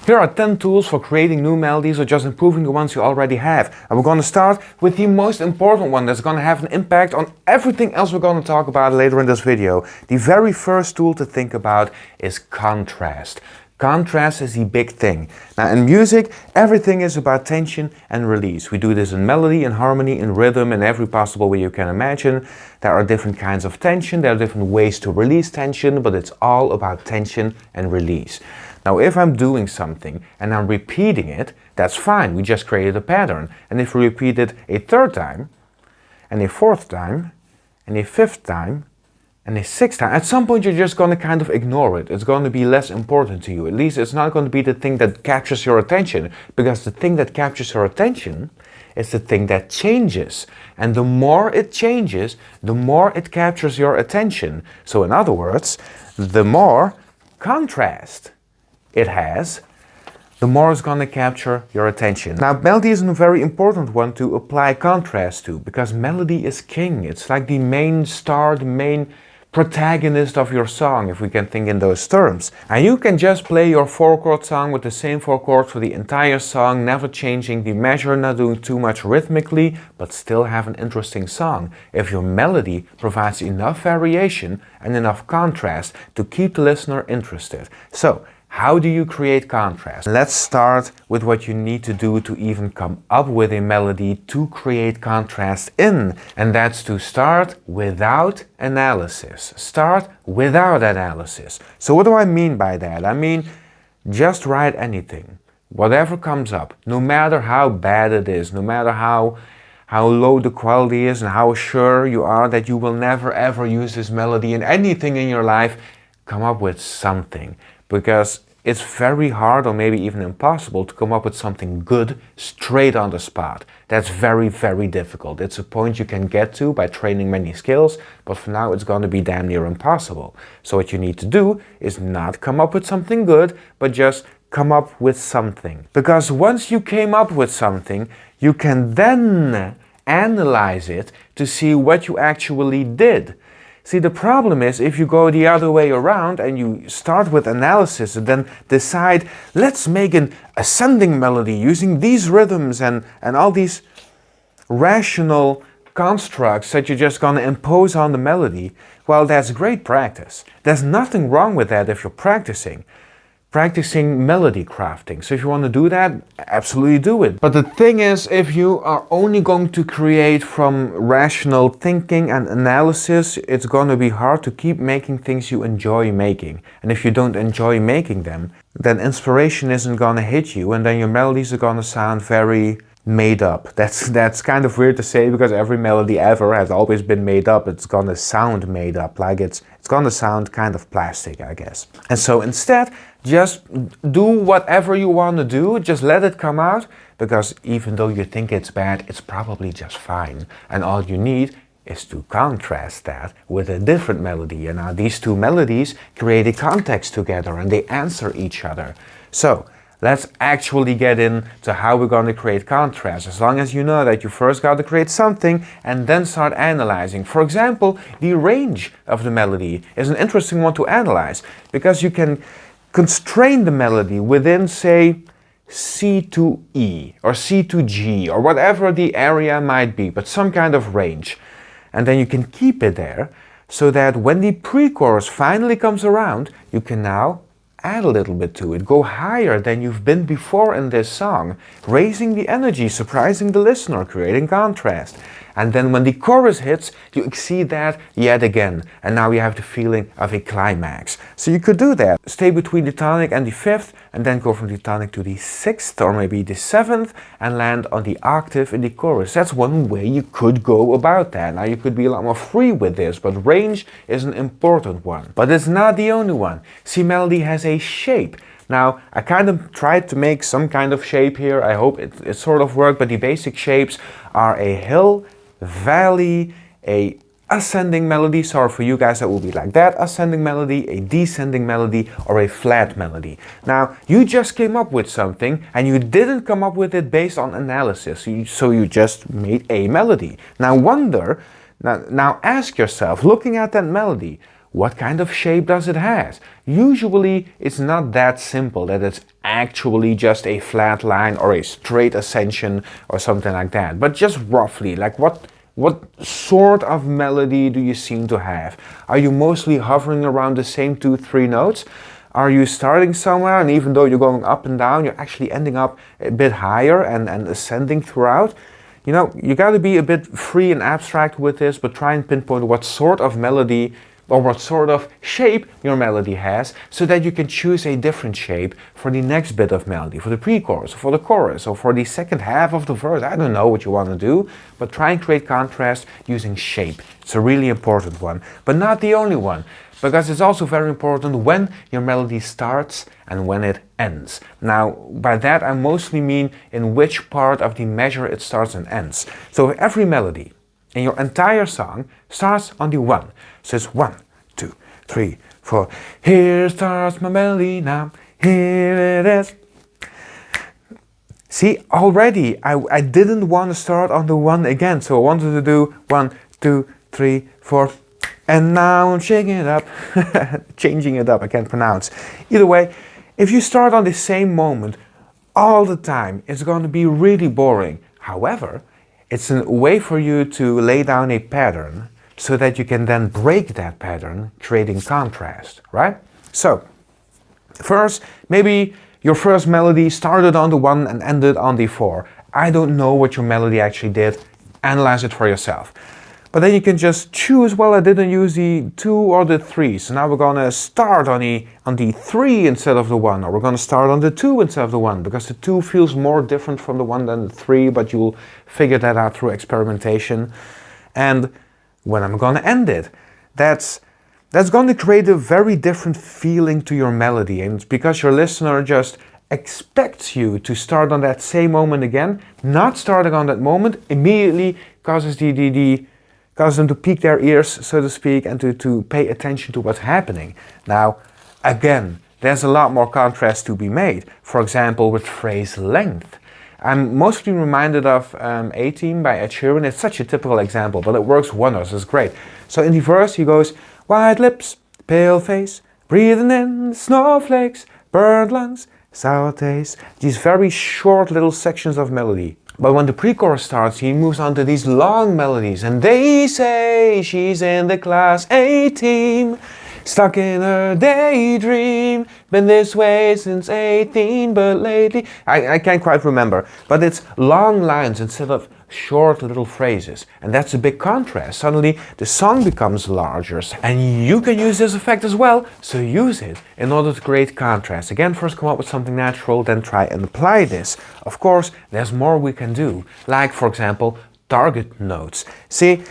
Here are 10 tools for creating new melodies or just improving the ones you already have. And we're going to start with the most important one that's going to have an impact on everything else we're going to talk about later in this video. The very first tool to think about is contrast. Contrast is the big thing. Now in music, everything is about tension and release. We do this in melody, in harmony, in rhythm, in every possible way you can imagine. There are different kinds of tension, there are different ways to release tension, but it's all about tension and release. Now if I'm doing something and I'm repeating it, that's fine, we just created a pattern. And if we repeat it a third time, and a fourth time, and a fifth time, and a sixth time, at some point you're just going to kind of ignore it. It's going to be less important to you. At least it's not going to be the thing that captures your attention, because the thing that captures your attention is the thing that changes. And the more it changes, the more it captures your attention. So in other words, the more contrast it has, the more it's going to capture your attention. Now melody is a very important one to apply contrast to, because melody is king. It's like the main star, the main protagonist of your song, if we can think in those terms. And you can just play your 4-chord song with the same 4 chords for the entire song, never changing the measure, not doing too much rhythmically, but still have an interesting song, if your melody provides enough variation and enough contrast to keep the listener interested. So, how do you create contrast? Let's start with what you need to do to even come up with a melody to create contrast in. And that's to start without analysis. Start without analysis. So what do I mean by that? I mean, just write anything. Whatever comes up, no matter how bad it is, no matter how low the quality is and how sure you are that you will never ever use this melody in anything in your life, come up with something. Because it's very hard, or maybe even impossible, to come up with something good straight on the spot. That's very, very difficult. It's a point you can get to by training many skills, but for now it's going to be damn near impossible. So what you need to do is not come up with something good, but just come up with something. Because once you came up with something, you can then analyze it to see what you actually did. See, the problem is if you go the other way around and you start with analysis and then decide, let's make an ascending melody using these rhythms and all these rational constructs that you're just going to impose on the melody, well, that's great practice. There's nothing wrong with that if you're practicing melody crafting. So if you want to do that, absolutely do it. But the thing is, if you are only going to create from rational thinking and analysis, it's going to be hard to keep making things you enjoy making. And if you don't enjoy making them, then inspiration isn't going to hit you, and then your melodies are going to sound very made up. That's kind of weird to say, because every melody ever has always been made up. It's gonna sound made up, like it's gonna sound kind of plastic, I guess. And so instead, just do whatever you want to do, just let it come out, because even though you think it's bad, it's probably just fine. And all you need is to contrast that with a different melody. And now these two melodies create a context together and they answer each other. So let's actually get into how we're going to create contrast. As long as you know that you first got to create something and then start analyzing. For example, the range of the melody is an interesting one to analyze, because you can constrain the melody within, say, C to E or C to G or whatever the area might be, but some kind of range. And then you can keep it there so that when the pre-chorus finally comes around, you can now add a little bit to it, go higher than you've been before in this song, raising the energy, surprising the listener, creating contrast. And then when the chorus hits, you exceed that yet again. And now you have the feeling of a climax. So you could do that. Stay between the tonic and the fifth, and then go from the tonic to the sixth or maybe the seventh, and land on the octave in the chorus. That's one way you could go about that. Now you could be a lot more free with this, but range is an important one. But it's not the only one. See, melody has a shape. Now, I kind of tried to make some kind of shape here. I hope it sort of worked, but the basic shapes are a hill, valley, a ascending melody. Sorry for you guys, that will be like that. Ascending melody, a descending melody, or a flat melody. Now, you just came up with something and you didn't come up with it based on analysis. So you just made a melody. Now ask yourself, looking at that melody, what kind of shape does it have? Usually it's not that simple that it's actually just a flat line or a straight ascension or something like that, but just roughly, like what sort of melody do you seem to have? Are you mostly hovering around the same 2-3 notes? Are you starting somewhere, and even though you're going up and down, you're actually ending up a bit higher and ascending throughout? You know, you got to be a bit free and abstract with this, but try and pinpoint what sort of melody or what sort of shape your melody has, so that you can choose a different shape for the next bit of melody, for the pre-chorus, or for the chorus, or for the second half of the verse. I don't know what you want to do, but try and create contrast using shape. It's a really important one, but not the only one, because it's also very important when your melody starts and when it ends. Now, by that I mostly mean in which part of the measure it starts and ends. So every melody in your entire song starts on the 1. So it's 1, 2, 3, 4. Here starts my melody now, here it is. See, already I didn't want to start on the 1 again, so I wanted to do 1, 2, 3, 4. And now I'm shaking it up, changing it up, I can't pronounce. Either way, if you start on the same moment all the time, it's going to be really boring. However, it's a way for you to lay down a pattern so that you can then break that pattern, creating contrast, right? So, first, maybe your first melody started on the 1 and ended on the 4. I don't know what your melody actually did. Analyze it for yourself. But then you can just choose, well, I didn't use the 2 or the 3, so now we're gonna start on the 3 instead of the 1, or we're gonna start on the 2 instead of the 1, because the 2 feels more different from the 1 than the 3, but you'll figure that out through experimentation. And when I'm gonna end it, that's going to create a very different feeling to your melody, and it's because your listener just expects you to start on that same moment again. Not starting on that moment immediately causes causes them to peak their ears, so to speak, and to pay attention to what's happening. Now, again, there's a lot more contrast to be made. For example, with phrase length. I'm mostly reminded of A-Team by Ed Sheeran. It's such a typical example, but it works wonders. It's great. So in the verse, he goes, white lips, pale face, breathing in snowflakes, burnt lungs, sour taste. These very short little sections of melody. But when the pre-chorus starts, he moves on to these long melodies. And they say she's in the class A-Team, stuck in her daydream, been this way since 18, but lately... I can't quite remember. But it's long lines instead of short little phrases. And that's a big contrast. Suddenly the song becomes larger. And you can use this effect as well, so use it in order to create contrast. Again, first come up with something natural, then try and apply this. Of course, there's more we can do. Like, for example, target notes. See,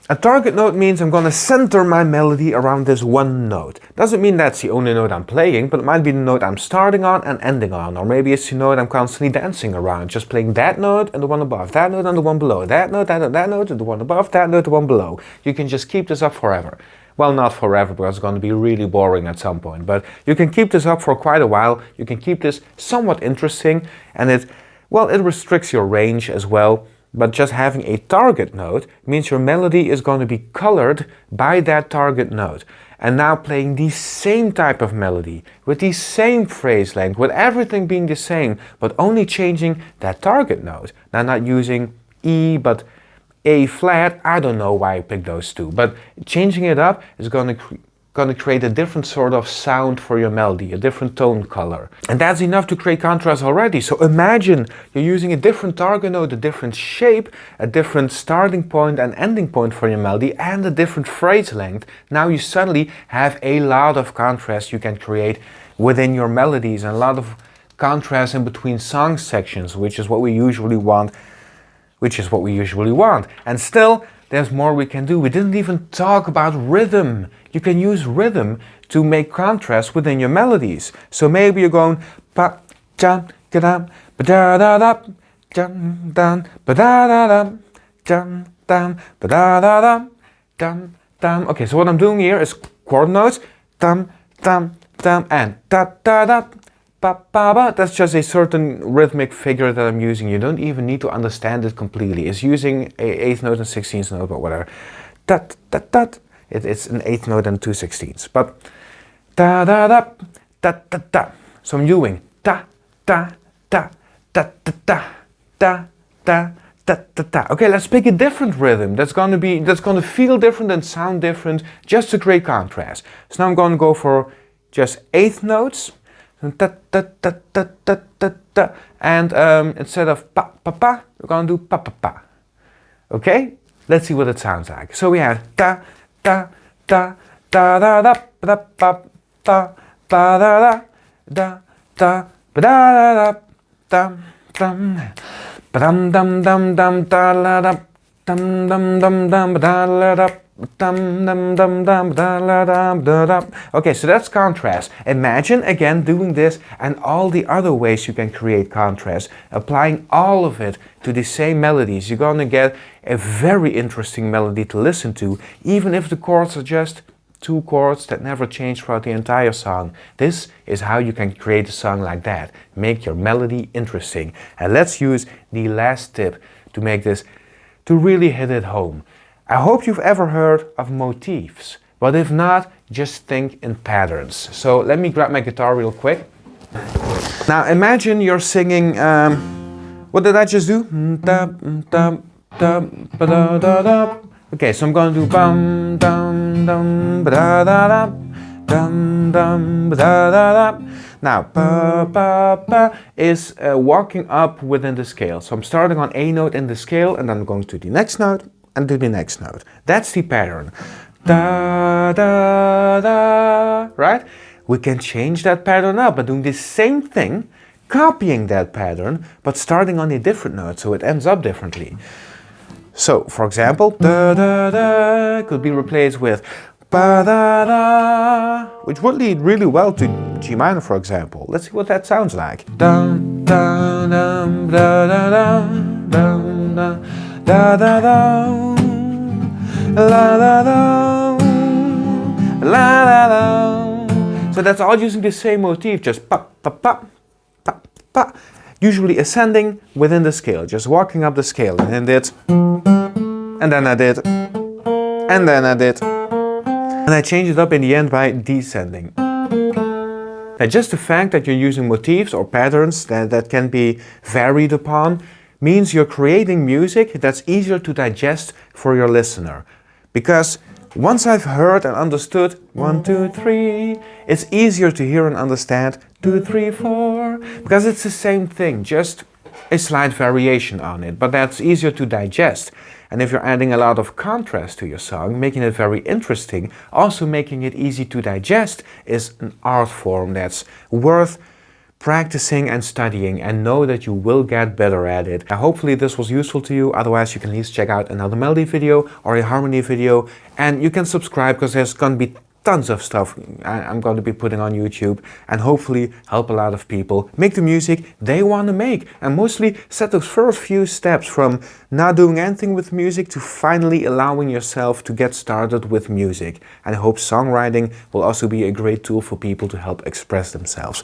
a target note means I'm going to center my melody around this one note. Doesn't mean that's the only note I'm playing, but it might be the note I'm starting on and ending on. Or maybe it's the note I'm constantly dancing around, just playing that note and the one above, that note and the one below, that note, that note, and the one above, that note, the one below. You can just keep this up forever. Well, not forever, because it's going to be really boring at some point. But you can keep this up for quite a while. You can keep this somewhat interesting, and it restricts your range as well. But just having a target note means your melody is going to be colored by that target note. And now playing the same type of melody, with the same phrase length, with everything being the same, but only changing that target note. Now not using E, but A flat. I don't know why I picked those two, but changing it up is going to create a different sort of sound for your melody, a different tone color. And that's enough to create contrast already. So imagine you're using a different target note, a different shape, a different starting point and ending point for your melody, and a different phrase length. Now you suddenly have a lot of contrast you can create within your melodies, and a lot of contrast in between song sections, which is what we usually want. And still, there's more we can do. We didn't even talk about rhythm. You can use rhythm to make contrast within your melodies. So maybe you're going pa jam gadam ba da da da jam dan ba da da da jam dan ba da da da dam dam. Okay, so what I'm doing here is chord notes, dam dam dam, and da da da. That's just a certain rhythmic figure that I'm using. You don't even need to understand it completely. It's using a 8th note and 16th note, but whatever. Dat, dat, dat, it's an eighth note and 2/16. But da da da da da da. So I'm doing da da da da da da da da da da da. Okay, let's pick a different rhythm that's gonna feel different and sound different, just to create contrast. So now I'm gonna go for just eighth notes. Da, da, da, da, da, da, da. And instead of pa pa pa, we're gonna do pa pa pa. Okay, let's see what it sounds like. So we have da da da da da da da pa pa pa da da da da da da da dum dum dum dum dum da la da dum dum dum dum da la da. Okay, so that's contrast. Imagine again doing this and all the other ways you can create contrast, applying all of it to the same melodies. You're gonna get a very interesting melody to listen to, even if the chords are just two chords that never change throughout the entire song. This is how you can create a song like that. Make your melody interesting. And let's use the last tip to make this, to really hit it home. I hope you've ever heard of motifs, but if not, just think in patterns. So let me grab my guitar real quick. Now imagine you're singing, what did I just do? Okay, so I'm going to do bum dum dum ba da da dum dum ba da da. Now pa pa pa is walking up within the scale. So I'm starting on A note in the scale and then I'm going to the next note and to the next note. That's the pattern. Da da da, right? We can change that pattern up by doing the same thing, copying that pattern, but starting on a different note, so it ends up differently. So, for example, da da da could be replaced with ba da da, which would lead really well to G minor, for example. Let's see what that sounds like. Dum dum dum da da da dum da da da da la da da la da da. So that's all using the same motif, just pa pa pa pa pa, usually ascending within the scale, just walking up the scale, and then did, and then I did, and then I did, and I changed it up in the end by descending. Now just the fact that you're using motifs or patterns that can be varied upon means you're creating music that's easier to digest for your listener. Because once I've heard and understood 1, 2, 3, it's easier to hear and understand 2, 3, 4, because it's the same thing, just a slight variation on it, but that's easier to digest. And if you're adding a lot of contrast to your song, making it very interesting, also making it easy to digest, is an art form that's worth practicing and studying, and know that you will get better at it. Hopefully this was useful to you. Otherwise you can at least check out another melody video or a harmony video, and you can subscribe because there's going to be tons of stuff I'm going to be putting on YouTube, and hopefully help a lot of people make the music they want to make, and mostly set those first few steps from not doing anything with music to finally allowing yourself to get started with music. And I hope songwriting will also be a great tool for people to help express themselves.